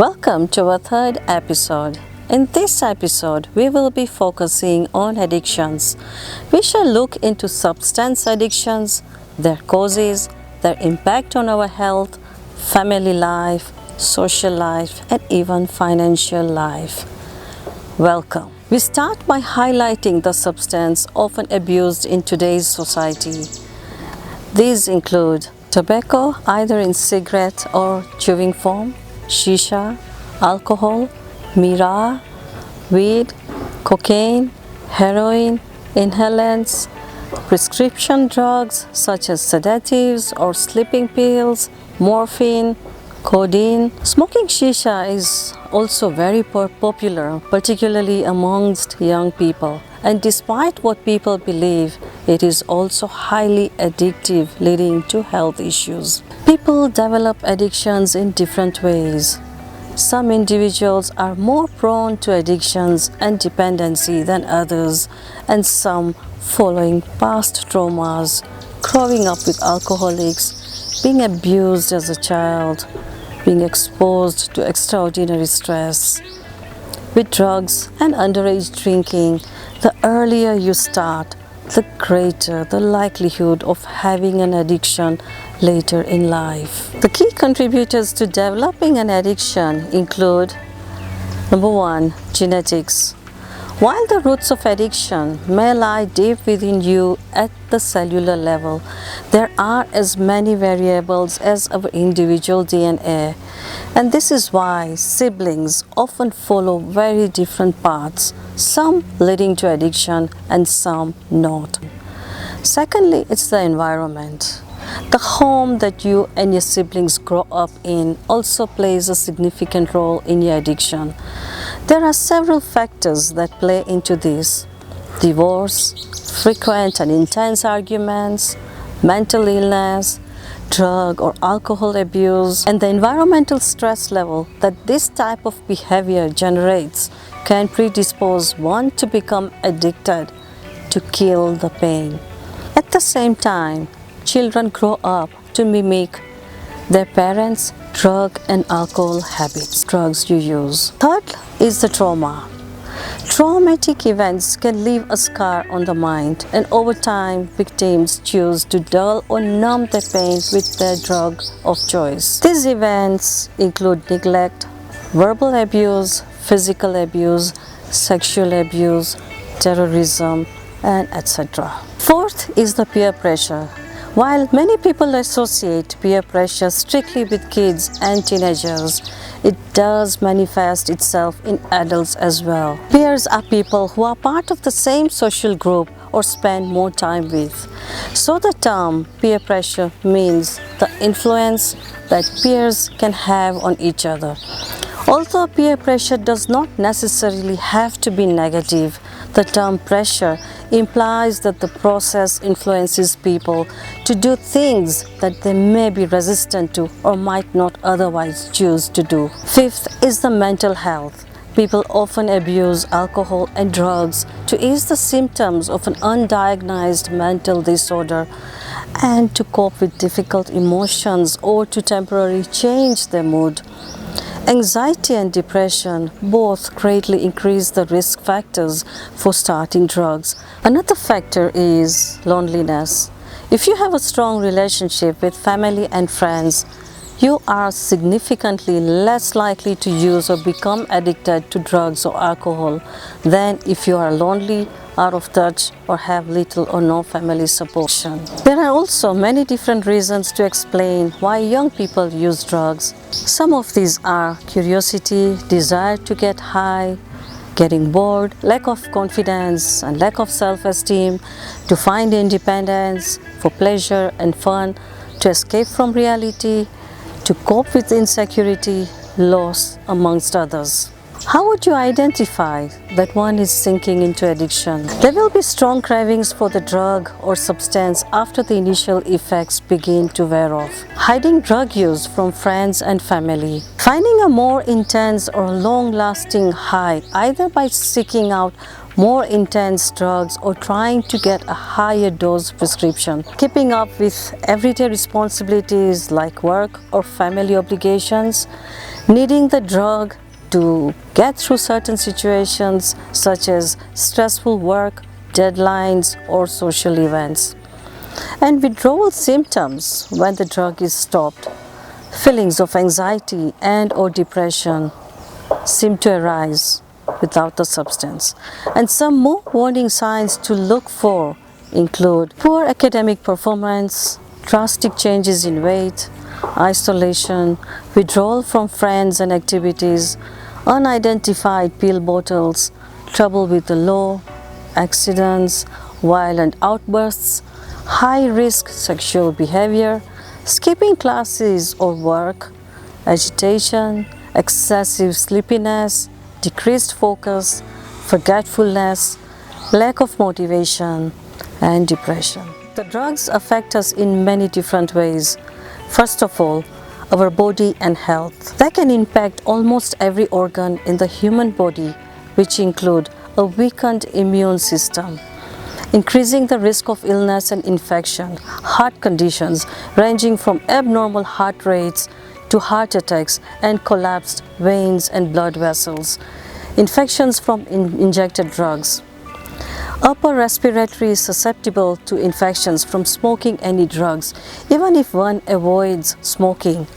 Welcome to our third episode. In this episode, we will be focusing on addictions. We shall look into substance addictions, their causes, their impact on our health, family life, social life, and even financial life. Welcome. We start by highlighting the substance often abused in today's society. These include tobacco, either in cigarette or chewing form, shisha, alcohol, miraa, weed, cocaine, heroin, inhalants, prescription drugs such as sedatives or sleeping pills, morphine, codeine. Smoking shisha is also very popular, particularly amongst young people. And despite what people believe, it is also highly addictive, leading to health issues. People develop addictions in different ways. Some individuals are more prone to addictions and dependency than others, and some following past traumas, growing up with alcoholics, being abused as a child, being exposed to extraordinary stress. With drugs and underage drinking, the earlier you start, the greater the likelihood of having an addiction later in life. The key contributors to developing an addiction include: number 1, genetics. While the roots of addiction may lie deep within you at the cellular level, there are as many variables as our individual DNA. And this is why siblings often follow very different paths, some leading to addiction and some not. Secondly, it's the environment. The home that you and your siblings grow up in also plays a significant role in your addiction. There are several factors that play into this: divorce, frequent and intense arguments, mental illness, drug or alcohol abuse, and the environmental stress level that this type of behavior generates can predispose one to become addicted, to kill the pain. At the same time, children grow up to mimic their parents' drug and alcohol habits, drugs you use. Third is the trauma. Traumatic events can leave a scar on the mind, and over time, victims choose to dull or numb their pain with their drug of choice. These events include neglect, verbal abuse, physical abuse, sexual abuse, terrorism, and etc. Fourth is the peer pressure. While many people associate peer pressure strictly with kids and teenagers, it does manifest itself in adults as well. Peers are people who are part of the same social group or spend more time with. So the term peer pressure means the influence that peers can have on each other. Although peer pressure does not necessarily have to be negative, the term pressure implies that the process influences people to do things that they may be resistant to or might not otherwise choose to do. Fifth is the mental health. People often abuse alcohol and drugs to ease the symptoms of an undiagnosed mental disorder and to cope with difficult emotions or to temporarily change their mood. Anxiety and depression both greatly increase the risk factors for starting drugs. Another factor is loneliness. If you have a strong relationship with family and friends, you are significantly less likely to use or become addicted to drugs or alcohol than if you are lonely, out of touch, or have little or no family support. There are also many different reasons to explain why young people use drugs. Some of these are curiosity, desire to get high, getting bored, lack of confidence and lack of self-esteem, to find independence, for pleasure and fun, to escape from reality, to cope with insecurity, loss, amongst others. How would you identify that one is sinking into addiction? There will be strong cravings for the drug or substance after the initial effects begin to wear off. Hiding drug use from friends and family. Finding a more intense or long-lasting high, either by seeking out more intense drugs or trying to get a higher dose prescription. Keeping up with everyday responsibilities like work or family obligations. needing the drug to get through certain situations such as stressful work, deadlines, or social events. And withdrawal symptoms when the drug is stopped. Feelings of anxiety and or depression seem to arise without the substance. And some more warning signs to look for include poor academic performance, drastic changes in weight, isolation, withdrawal from friends and activities, unidentified pill bottles, trouble with the law, accidents, violent outbursts, high-risk sexual behavior, skipping classes or work, agitation, excessive sleepiness, decreased focus, forgetfulness, lack of motivation, and depression. The drugs affect us in many different ways. First of all, our body and health. They can impact almost every organ in the human body, which include a weakened immune system, increasing the risk of illness and infection, heart conditions ranging from abnormal heart rates to heart attacks and collapsed veins and blood vessels, infections from injected drugs. Upper respiratory is susceptible to infections from smoking any drugs, even if one avoids smoking.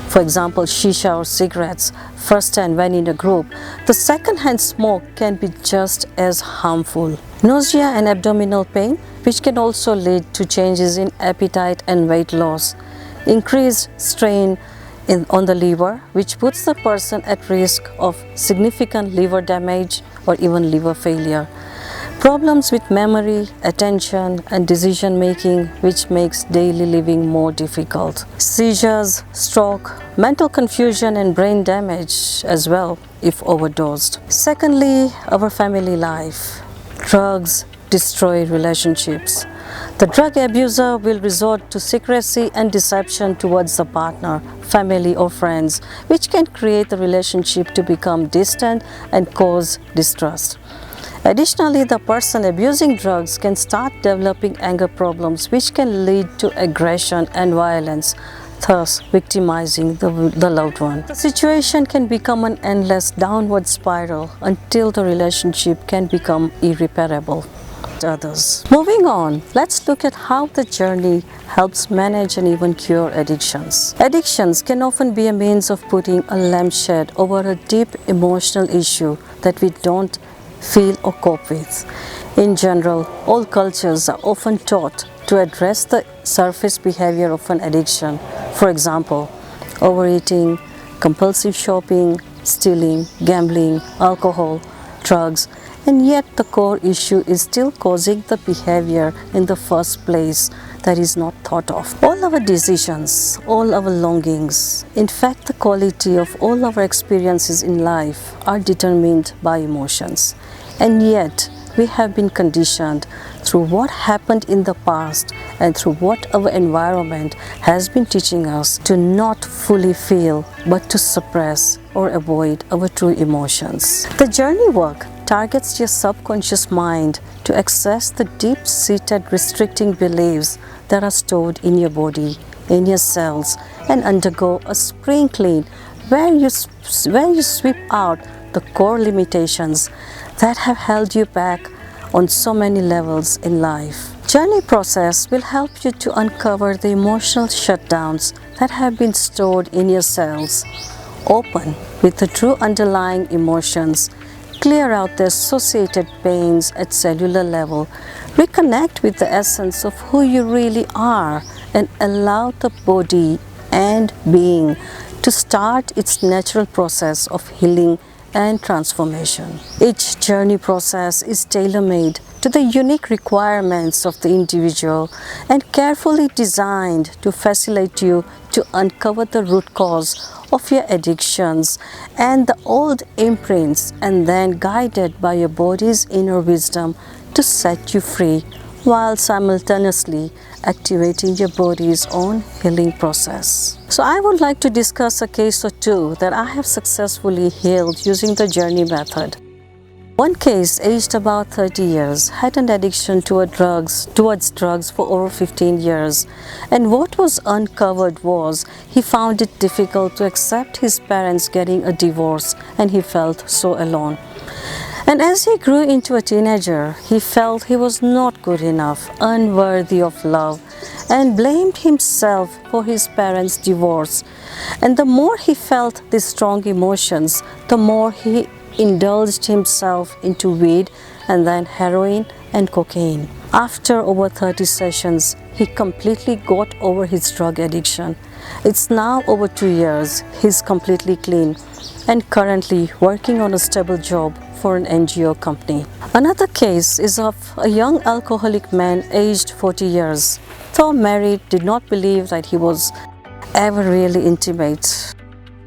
For example, shisha or cigarettes, firsthand when in a group. The second-hand smoke can be just as harmful. Nausea and abdominal pain, which can also lead to changes in appetite and weight loss. Increased strain on the liver, which puts the person at risk of significant liver damage or even liver failure. Problems with memory, attention, and decision making, which makes daily living more difficult. Seizures, stroke, mental confusion, and brain damage as well if overdosed. Secondly, our family life. Drugs destroy relationships. The drug abuser will resort to secrecy and deception towards the partner, family, or friends, which can create the relationship to become distant and cause distrust. Additionally, the person abusing drugs can start developing anger problems, which can lead to aggression and violence, thus victimizing the loved one. The situation can become an endless downward spiral until the relationship can become irreparable to others. Moving on, let's look at how the journey helps manage and even cure addictions. Addictions can often be a means of putting a lampshade over a deep emotional issue that we don't feel or cope with. In general, all cultures are often taught to address the surface behavior of an addiction. For example, overeating, compulsive shopping, stealing, gambling, alcohol, drugs, and yet the core issue is still causing the behavior in the first place that is not thought of. All our decisions, all our longings, in fact the quality of all our experiences in life are determined by emotions. And yet we have been conditioned through what happened in the past and through what our environment has been teaching us to not fully feel but to suppress or avoid our true emotions. The journey work targets your subconscious mind to access the deep-seated restricting beliefs that are stored in your body, in your cells, and undergo a spring clean where you sweep out the core limitations that have held you back on so many levels in life. Journey process will help you to uncover the emotional shutdowns that have been stored in your cells. Open with the true underlying emotions, clear out the associated pains at cellular level, reconnect with the essence of who you really are, and allow the body and being to start its natural process of healing and transformation. Each journey process is tailor-made to the unique requirements of the individual and carefully designed to facilitate you to uncover the root cause of your addictions and the old imprints, and then guided by your body's inner wisdom to set you free while simultaneously activating your body's own healing process. So I would like to discuss a case or two that I have successfully healed using the journey method. One case, aged about 30 years, had an addiction towards drugs for over 15 years. And what was uncovered was he found it difficult to accept his parents getting a divorce, and he felt so alone. And as he grew into a teenager, he felt he was not good enough, unworthy of love, and blamed himself for his parents' divorce. And the more he felt these strong emotions, the more he indulged himself into weed and then heroin and cocaine. After over 30 sessions, he completely got over his drug addiction. It's now over 2 years. He's completely clean and currently working on a stable job for an NGO company. Another case is of a young alcoholic man aged 40 years. Though married, did not believe that he was ever really intimate.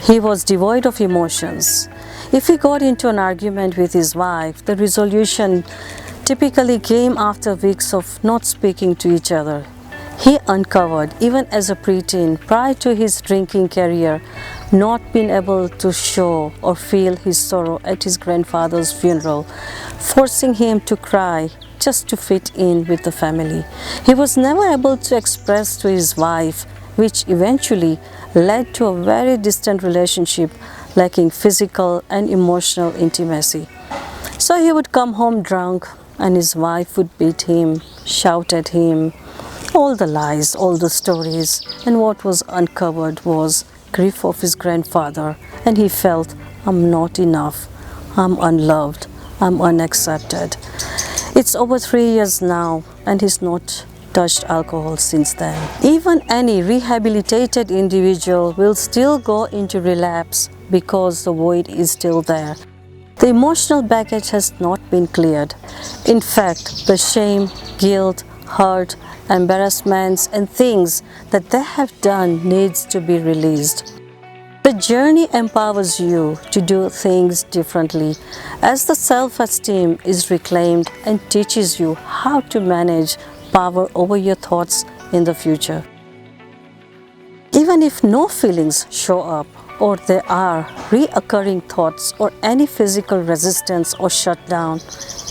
He was devoid of emotions. If he got into an argument with his wife, the resolution typically came after weeks of not speaking to each other. He uncovered, even as a preteen, prior to his drinking career, not being able to show or feel his sorrow at his grandfather's funeral, forcing him to cry just to fit in with the family. He was never able to express to his wife, which eventually led to a very distant relationship, lacking physical and emotional intimacy. So he would come home drunk and his wife would beat him, shout at him, all the lies, all the stories, and what was uncovered was grief of his grandfather, and he felt, I'm not enough, I'm unloved, I'm unaccepted. It's over 3 years now and he's not touched alcohol since then. Even any rehabilitated individual will still go into relapse because the void is still there. The emotional baggage has not been cleared. In fact, the shame, guilt, hurt, embarrassments and things that they have done needs to be released. The journey empowers you to do things differently as the self-esteem is reclaimed and teaches you how to manage power over your thoughts in the future. Even if no feelings show up, or there are reoccurring thoughts or any physical resistance or shutdown,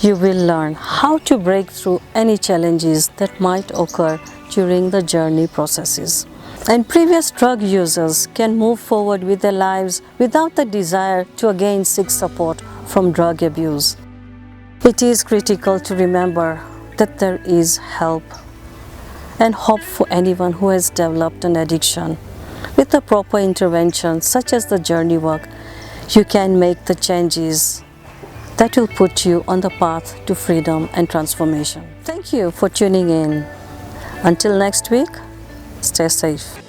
you will learn how to break through any challenges that might occur during the journey processes. And previous drug users can move forward with their lives without the desire to again seek support from drug abuse. It is critical to remember that there is help and hope for anyone who has developed an addiction. With the proper intervention, such as the journey work, you can make the changes that will put you on the path to freedom and transformation. Thank you for tuning in. Until next week, stay safe.